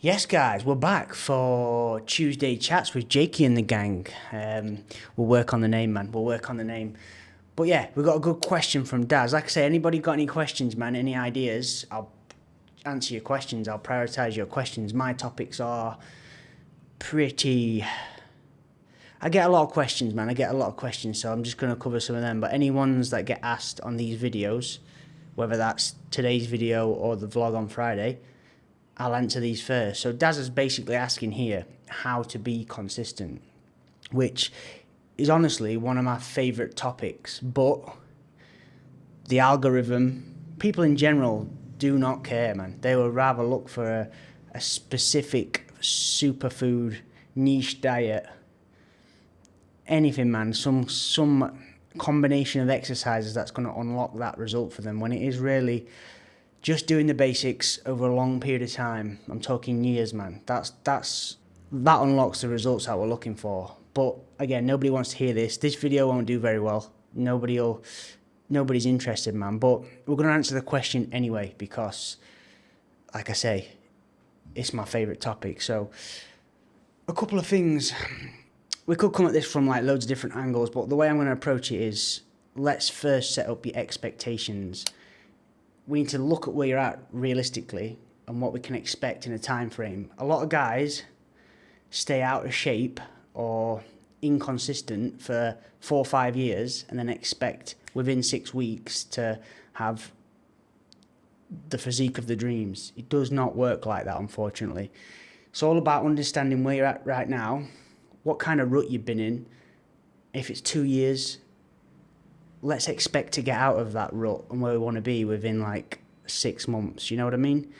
Yes, guys, we're back for Tuesday chats with Jakey and the gang. We'll work on the name, man. We'll work on the name. But yeah, we've got a good question from Daz. Like I say, anybody got any questions, man? Any ideas? I'll answer your questions. I'll prioritize your questions. My topics are pretty. I get a lot of questions, man. I get a lot of questions, so I'm just going to cover some of them. But any ones that get asked on these videos, whether that's today's video or the vlog on Friday, I'll answer these first. So Daz is basically asking here how to be consistent, which is honestly one of my favourite topics. But the algorithm, people in general do not care, man. They would rather look for a specific superfood niche diet, anything, man. Some combination of exercises that's going to unlock that result for them when it is really just doing the basics over a long period of time. I'm talking years, man. That unlocks the results that we're looking for. But again, nobody wants to hear this. This video won't do very well. Nobody's interested, man. But we're going to answer the question anyway because, like I say, it's my favourite topic. So a couple of things. We could come at this from like loads of different angles, but the way I'm going to approach it is let's first set up your expectations. We need to look at where you're at realistically and what we can expect in a time frame. A lot of guys stay out of shape or inconsistent for 4 or 5 years and then expect within 6 weeks to have the physique of the dreams. It does not work like that, unfortunately. It's all about understanding where you're at right now, what kind of rut you've been in. If it's 2 years, let's expect to get out of that rut and where we want to be within like 6 months. You know what I mean?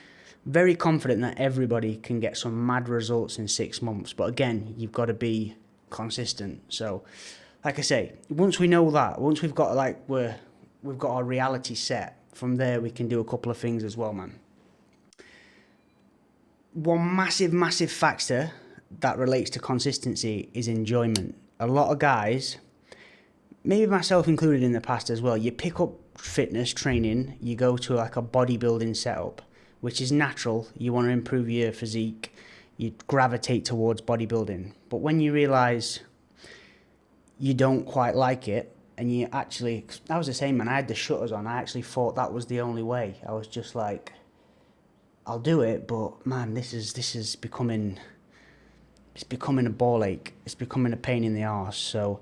Very confident that everybody can get some mad results in 6 months. But again, you've got to be consistent. So, like I say, once we know that, once we've got we've got our reality set, from there we can do a couple of things as well, man. One massive factor that relates to consistency is enjoyment. A lot of guys, maybe myself included in the past as well, you pick up fitness training, you go to like a bodybuilding setup, which is natural. You want to improve your physique, you gravitate towards bodybuilding. But when you realise you don't quite like it, and you actually, I was the same, man. I had the shutters on. I actually thought that was the only way. I was just like, I'll do it, but man, this is becoming, it's becoming a ball ache. It's becoming a pain in the arse. So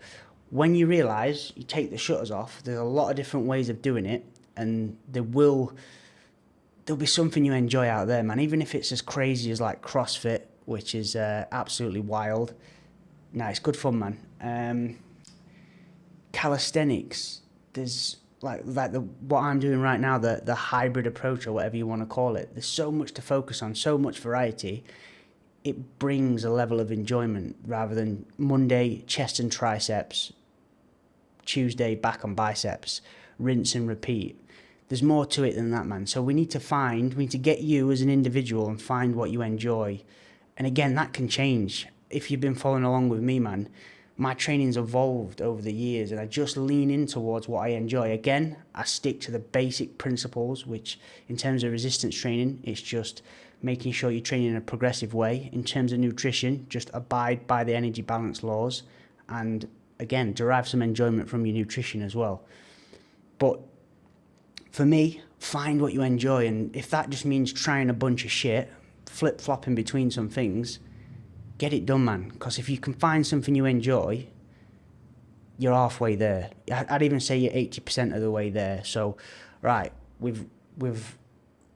when you realise you take the shutters off, there's a lot of different ways of doing it, and there'll be something you enjoy out there, man. Even if it's as crazy as like CrossFit, which is absolutely wild. Nah, it's good fun, man. Calisthenics, there's like what I'm doing right now, the hybrid approach or whatever you want to call it. There's so much to focus on, so much variety. It brings a level of enjoyment rather than Monday chest and triceps, Tuesday back and biceps, rinse and repeat. There's more to it than that, man. So we need to get you as an individual and find what you enjoy. And again, that can change. If you've been following along with me, man, my training's evolved over the years and I just lean in towards what I enjoy. Again, I stick to the basic principles, which in terms of resistance training, it's just making sure you train in a progressive way. In terms of nutrition, just abide by the energy balance laws and again, derive some enjoyment from your nutrition as well. But for me, find what you enjoy, and if that just means trying a bunch of shit, flip-flopping between some things, get it done, man. Because if you can find something you enjoy, you're halfway there. I'd even say you're 80% of the way there. So, right, we've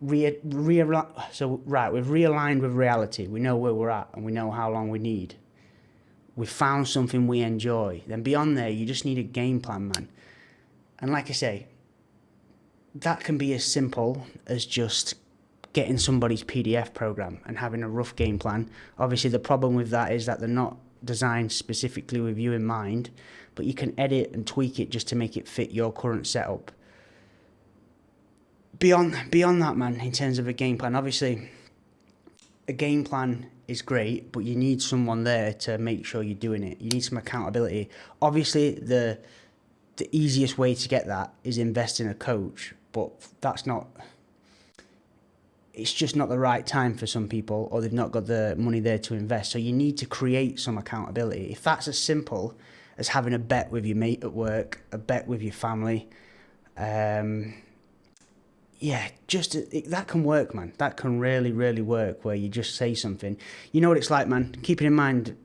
realigned with reality. We know where we're at and we know how long we need. We've found something we enjoy. Then beyond there, you just need a game plan, man. And like I say, that can be as simple as just getting somebody's PDF program and having a rough game plan. Obviously, the problem with that is that they're not designed specifically with you in mind, but you can edit and tweak it just to make it fit your current setup. Beyond that, man, in terms of a game plan, obviously, a game plan is great, but you need someone there to make sure you're doing it. You need some accountability. Obviously, the easiest way to get that is invest in a coach, but that's not it's just not the right time for some people, or they've not got the money there to invest. So you need to create some accountability. If that's as simple as having a bet with your mate at work, a bet with your family, yeah, that can work, man. That can really, really work, where you just say something. You know what it's like, man. Keeping in mind,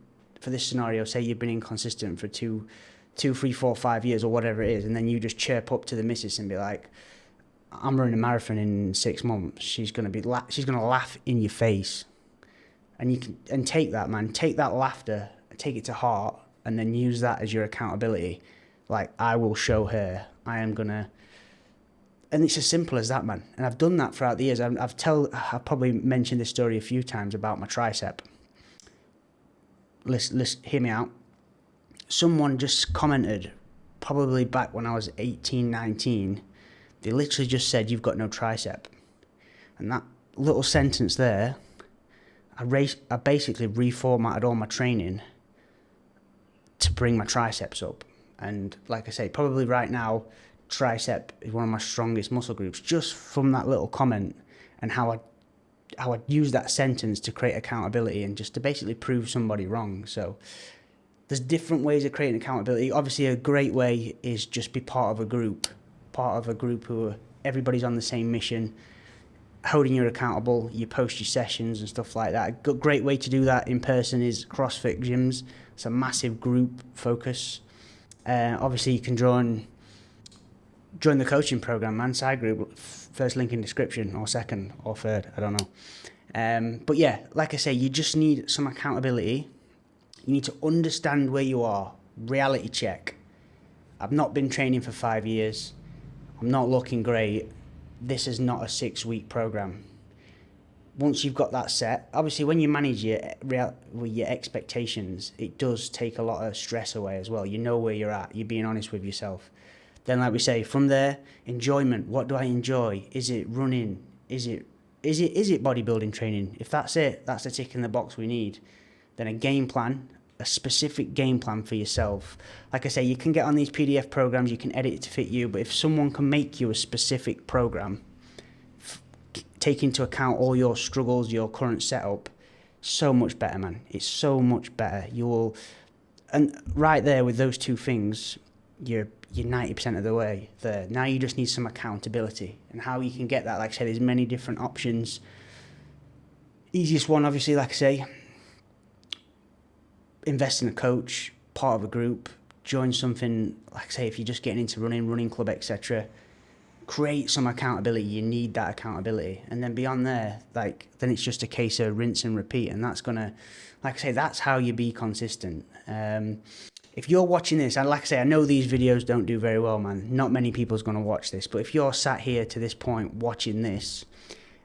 for this scenario, say you've been inconsistent for 2, 3, 4, 5 years or whatever it is, and then you just chirp up to the missus and be like, I'm running a marathon in 6 months. She's gonna laugh in your face, and you can take that, man. Take that laughter, take it to heart, and then use that as your accountability. Like, I will show her. I am gonna. And it's as simple as that, man. And I've done that throughout the years. I've probably mentioned this story a few times about my tricep. Listen, hear me out. Someone just commented, probably back when I was 18, 19, they literally just said, you've got no tricep. And that little sentence there, I basically reformatted all my training to bring my triceps up. And like I say, probably right now, tricep is one of my strongest muscle groups, just from that little comment, and how I use that sentence to create accountability and just to basically prove somebody wrong. So there's different ways of creating accountability. Obviously, a great way is just be part of a group who everybody's on the same mission, holding you accountable. You post your sessions and stuff like that. A great way to do that in person is CrossFit gyms. It's a massive group focus. Obviously, you can join the coaching program, man. Side group, first link in description, or second, or third, I don't know. But yeah, like I say, you just need some accountability. You need to understand where you are. Reality check. I've not been training for 5 years. I'm not looking great. This is not a 6-week program. Once you've got that set, obviously when you manage your expectations, it does take a lot of stress away as well. You know where you're at. You're being honest with yourself. Then, like we say, from there, enjoyment. What do I enjoy? Is it running? Is it bodybuilding training? If that's it, that's a tick in the box we need. Then a game plan, a specific game plan for yourself. Like I say, you can get on these PDF programs, you can edit it to fit you, but if someone can make you a specific program, take into account all your struggles, your current setup, so much better, man. It's so much better. And right there with those two things, you're 90% of the way there. Now you just need some accountability. And how you can get that, like I say, there's many different options. Easiest one, obviously, like I say, invest in a coach, part of a group, join something, like I say, if you're just getting into running club, etc. Create some accountability. You need that accountability. And then beyond there, then it's just a case of rinse and repeat. And that's gonna, like I say, that's how you be consistent. If you're watching this, and like I say, I know these videos don't do very well, man. Not many people's going to watch this. But if you're sat here to this point watching this,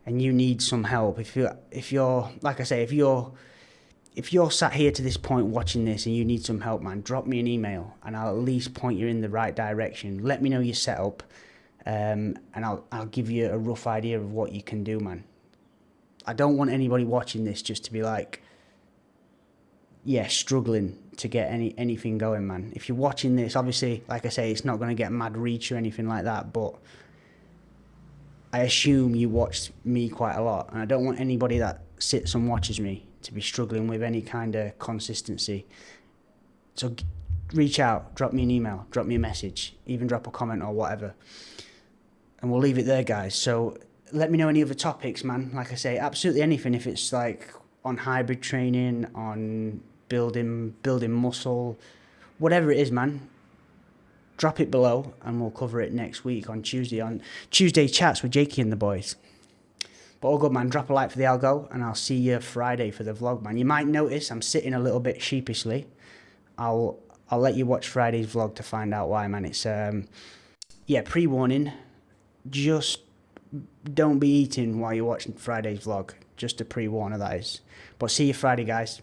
and you need some help, if you're like I say, if you're sat here to this point watching this and you need some help, man, drop me an email and I'll at least point you in the right direction. Let me know your setup, and I'll give you a rough idea of what you can do, man. I don't want anybody watching this just to be like, yeah, struggling to get anything going, man. If you're watching this, obviously, like I say, it's not going to get mad reach or anything like that, but I assume you watched me quite a lot, and I don't want anybody that sits and watches me to be struggling with any kind of consistency. So reach out, drop me an email, drop me a message, even drop a comment or whatever, and we'll leave it there, guys. So let me know any other topics, man. Like I say, absolutely anything. If it's like on hybrid training, on building muscle, whatever it is, man, drop it below and we'll cover it next week on Tuesday chats with Jakey and the boys. But all good, man. Drop a like for the algo and I'll see you Friday for the vlog, man. You might notice I'm sitting a little bit sheepishly. I'll let you watch Friday's vlog to find out why, man. It's pre-warning, just don't be eating while you're watching Friday's vlog. Just a pre-warner, that is. But see you Friday, guys.